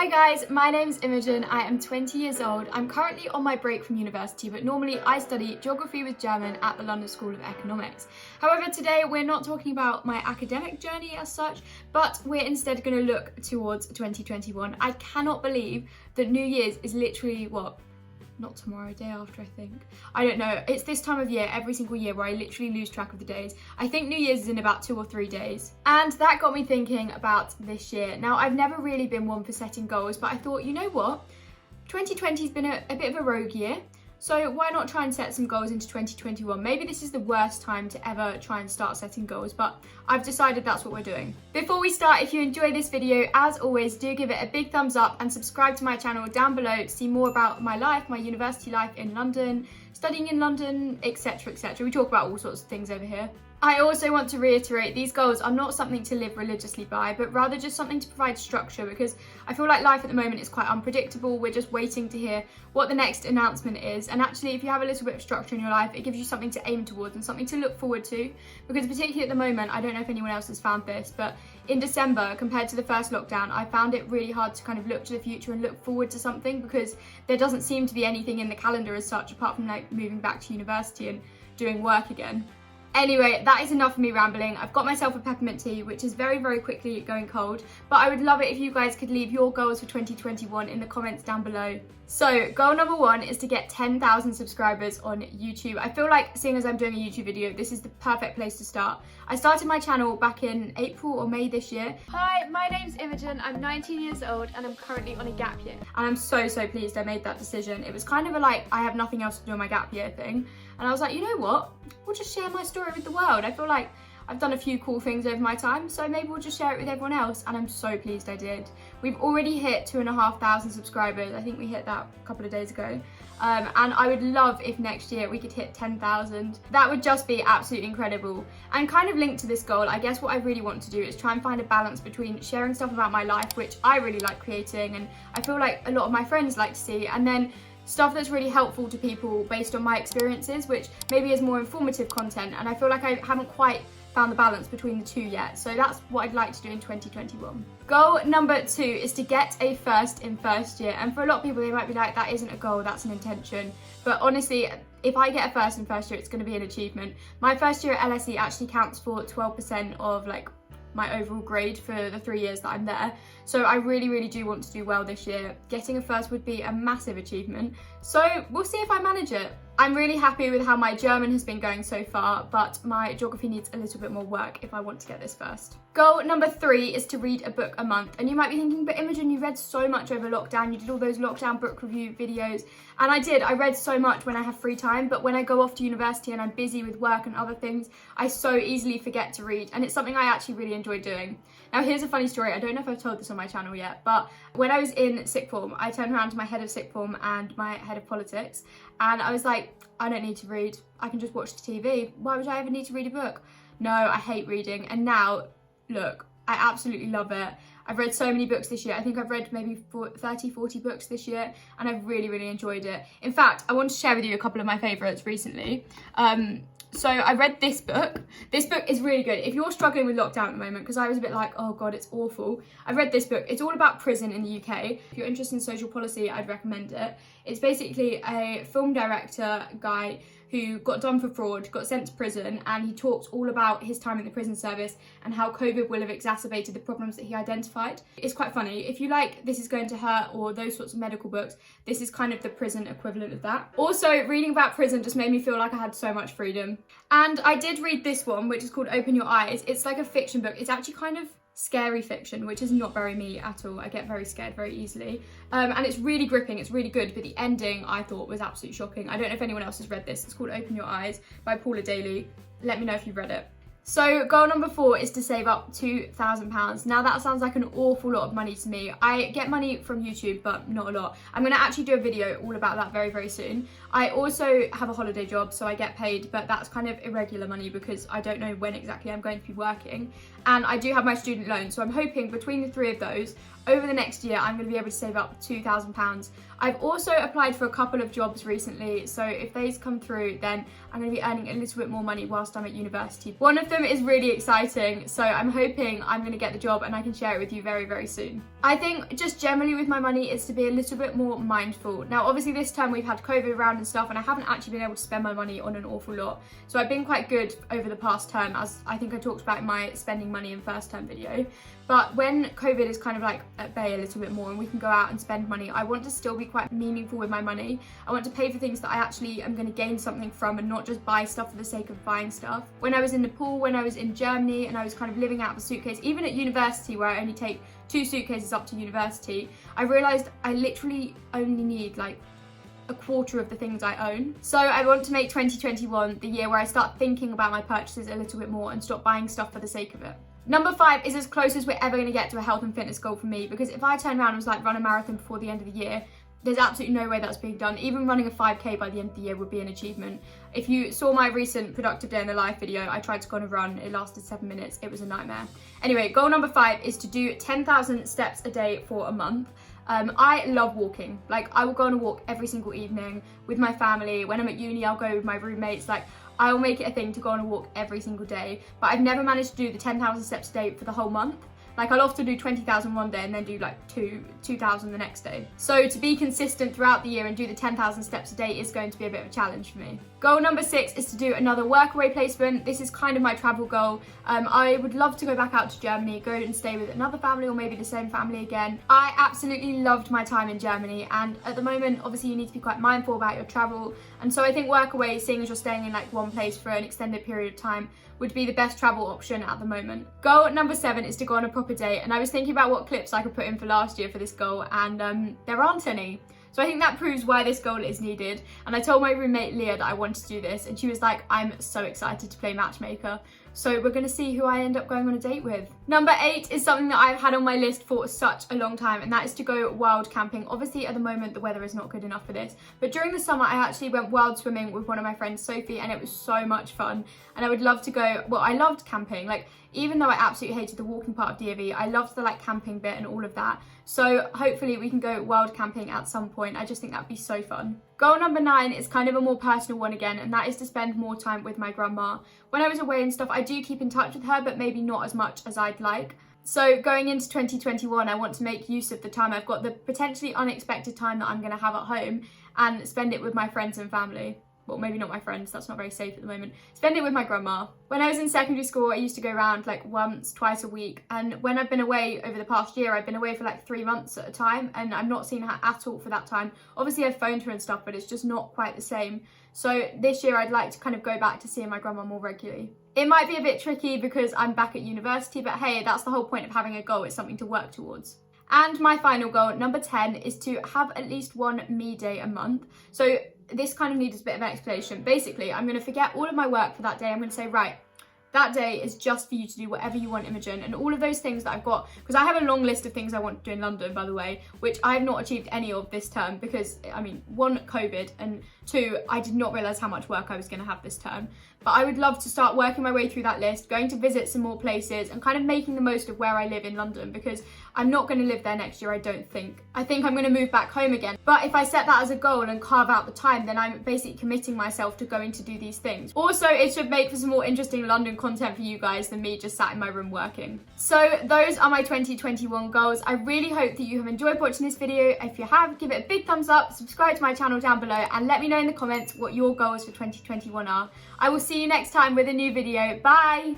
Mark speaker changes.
Speaker 1: Hi guys, my name's Imogen. I am 20 years old. I'm currently on my break from university, but normally I study geography with German at the London School of Economics. However, today we're not talking about my academic journey as such, but we're instead going to look towards 2021. I cannot believe that New Year's is literally, not tomorrow, day after, I think. I don't know. It's this time of year, every single year, where I literally lose track of the days. I think New Year's is in about 2 or 3 days. And that got me thinking about this year. Now, I've never really been one for setting goals, but I thought, you know what? 2020's been a bit of a rogue year. So why not try and set some goals into 2021? Maybe this is the worst time to ever try and start setting goals, but I've decided that's what we're doing. Before we start, if you enjoy this video, as always, do give it a big thumbs up and subscribe to my channel down below to see more about my life, my university life in London, studying in London, etc, etc. We talk about all sorts of things over here. I also want to reiterate, these goals are not something to live religiously by, but rather just something to provide structure, because I feel like life at the moment is quite unpredictable. We're just waiting to hear what the next announcement is. And actually, if you have a little bit of structure in your life, it gives you something to aim towards and something to look forward to. Because particularly at the moment, I don't know if anyone else has found this, but in December, compared to the first lockdown, I found it really hard to kind of look to the future and look forward to something, because there doesn't seem to be anything in the calendar as such, apart from like moving back to university and doing work again. Anyway, that is enough of me rambling. I've got myself a peppermint tea, which is very, very quickly going cold. But I would love it if you guys could leave your goals for 2021 in the comments down below. So, goal number 1 is to get 10,000 subscribers on YouTube. I feel like, seeing as I'm doing a YouTube video, this is the perfect place to start. I started my channel back in April or May this year. Hi, my name's Imogen. I'm 19 years old and I'm currently on a gap year. And I'm so pleased I made that decision. It was kind of a like, I have nothing else to do on my gap year thing. And I was like, you know what? We'll just share my story with the world. I feel like I've done a few cool things over my time, so maybe we'll just share it with everyone else, and I'm so pleased I did. We've already hit 2,500 subscribers. I think we hit that a couple of days ago. And I would love if next year we could hit 10,000. That would just be absolutely incredible. And kind of linked to this goal, I guess what I really want to do is try and find a balance between sharing stuff about my life, which I really like creating, and I feel like a lot of my friends like to see, and then stuff that's really helpful to people based on my experiences, which maybe is more informative content, and I feel like I haven't quite found the balance between the two yet. So that's what I'd like to do in 2021. Goal number 2 is to get a first in first year. And for a lot of people, they might be like, that isn't a goal, that's an intention. But honestly, if I get a first in first year, it's going to be an achievement. My first year at LSE actually counts for 12% of like my overall grade for the 3 years that I'm there. So I really do want to do well this year. Getting a first would be a massive achievement. So we'll see if I manage it. I'm really happy with how my German has been going so far, but my geography needs a little bit more work if I want to get this first. Goal number 3 is to read a book a month. And you might be thinking, but Imogen, you read so much over lockdown. You did all those lockdown book review videos. And I did. I read so much when I have free time, but when I go off to university and I'm busy with work and other things, I so easily forget to read. And it's something I actually really enjoy doing. Now, here's a funny story. I don't know if I've told this on my channel yet, but when I was in sixth form, I turned around to my head of sixth form and my head of politics, and I was like, I don't need to read. I can just watch the TV. Why would I ever need to read a book? No, I hate reading. And now, look, I absolutely love it. I've read so many books this year. I think I've read maybe 30, 40 books this year, and I've really enjoyed it. In fact, I want to share with you a couple of my favourites recently. So I read this book. This book is really good. If you're struggling with lockdown at the moment, because I was a bit like, oh God, it's awful. I read this book. It's all about prison in the UK. If you're interested in social policy, I'd recommend it. It's basically a film director guy who got done for fraud, got sent to prison, and he talks all about his time in the prison service and how COVID will have exacerbated the problems that he identified. It's quite funny. If you like This Is Going to Hurt or those sorts of medical books, this is kind of the prison equivalent of that. Also, reading about prison just made me feel like I had so much freedom. And I did read this one, which is called Open Your Eyes. It's like a fiction book. It's actually kind of scary fiction, which is not very me at all. I get very scared very easily. And it's really gripping, it's really good, but the ending I thought was absolutely shocking. I don't know if anyone else has read this. It's called Open Your Eyes by Paula Daly. Let me know if you've read it. So goal number 4 is to save up £2,000. Now that sounds like an awful lot of money to me. I get money from YouTube, but not a lot. I'm gonna actually do a video all about that very soon. I also have a holiday job, so I get paid, but that's kind of irregular money because I don't know when exactly I'm going to be working. And I do have my student loan, so I'm hoping between the 3 of those, over the next year, I'm going to be able to save up £2,000. I've also applied for a couple of jobs recently, so if these come through, then I'm going to be earning a little bit more money whilst I'm at university. One of them is really exciting, so I'm hoping I'm going to get the job and I can share it with you very, very soon. I think just generally with my money is to be a little bit more mindful. Now, obviously this term we've had COVID around and stuff, and I haven't actually been able to spend my money on an awful lot. So I've been quite good over the past term, as I think I talked about in my spending money in first term video. But when COVID is kind of like at bay a little bit more and we can go out and spend money, I want to still be quite meaningful with my money. I want to pay for things that I actually am going to gain something from and not just buy stuff for the sake of buying stuff. When I was in Nepal, when I was in Germany, and I was kind of living out of a suitcase, even at university where I only take 2 suitcases up to university, I realised I literally only need like a quarter of the things I own. So I want to make 2021 the year where I start thinking about my purchases a little bit more and stop buying stuff for the sake of it. Number 5 is as close as we're ever going to get to a health and fitness goal for me, because if I turn around and was like, run a marathon before the end of the year, there's absolutely no way that's being done. Even running a 5k by the end of the year would be an achievement. If you saw my recent productive day in the life video, I tried to go on a run. It lasted 7 minutes. It was a nightmare. Anyway, goal number 5 is to do 10,000 steps a day for a month. I love walking. Like, I will go on a walk every single evening with my family. When I'm at uni, I'll go with my roommates. Like, I'll make it a thing to go on a walk every single day, but I've never managed to do the 10,000 steps a day for the whole month. Like, I'll often do 20,000 one day and then do like 2,000 the next day. So to be consistent throughout the year and do the 10,000 steps a day is going to be a bit of a challenge for me. Goal number 6 is to do another Workaway placement. This is kind of my travel goal. I would love to go back out to Germany, go and stay with another family or maybe the same family again. I absolutely loved my time in Germany, and at the moment, obviously you need to be quite mindful about your travel. And so I think Workaway, seeing as you're staying in like one place for an extended period of time, would be the best travel option at the moment. Goal number 7 is to go on a proper date, and I was thinking about what clips I could put in for last year for this goal, and there aren't any. So I think that proves why this goal is needed. And I told my roommate Leah that I wanted to do this, and she was like, I'm so excited to play matchmaker. So we're gonna see who I end up going on a date with. Number 8 is something that I've had on my list for such a long time, and that is to go wild camping. Obviously at the moment the weather is not good enough for this, but during the summer I actually went wild swimming with one of my friends, Sophie, and it was so much fun. And I would love to go, well, I loved camping. Like, even though I absolutely hated the walking part of DFE, I loved the like camping bit and all of that. So hopefully we can go wild camping at some point. I just think that'd be so fun. Goal number 9 is kind of a more personal one again, and that is to spend more time with my grandma. When I was away and stuff, I do keep in touch with her, but maybe not as much as I'd like. So going into 2021, I want to make use of the time I've got, the potentially unexpected time that I'm going to have at home, and spend it with my friends and family. Well, maybe not my friends, that's not very safe at the moment. Spend it with my grandma. When I was in secondary school, I used to go around like once, twice a week. And when I've been away over the past year, I've been away for like 3 months at a time, and I've not seen her at all for that time. Obviously I've phoned her and stuff, but it's just not quite the same. So this year I'd like to kind of go back to seeing my grandma more regularly. It might be a bit tricky because I'm back at university, but hey, that's the whole point of having a goal. It's something to work towards. And my final goal, number 10, is to have at least one me day a month. So this kind of needs a bit of an explanation. Basically, I'm going to forget all of my work for that day. I'm going to say, right, that day is just for you to do whatever you want, Imogen, and all of those things that I've got, because I have a long list of things I want to do in London, by the way, which I have not achieved any of this term because, I mean, 1, COVID, and 2, I did not realise how much work I was going to have this term. But I would love to start working my way through that list, going to visit some more places and kind of making the most of where I live in London, because I'm not going to live there next year, I don't think. I think I'm going to move back home again. But if I set that as a goal and carve out the time, then I'm basically committing myself to going to do these things. Also, it should make for some more interesting London content for you guys than me just sat in my room working. So those are my 2021 goals. I really hope that you have enjoyed watching this video. If you have, give it a big thumbs up, subscribe to my channel down below, and let me know in the comments what your goals for 2021 are. I will see you next time with a new video. Bye!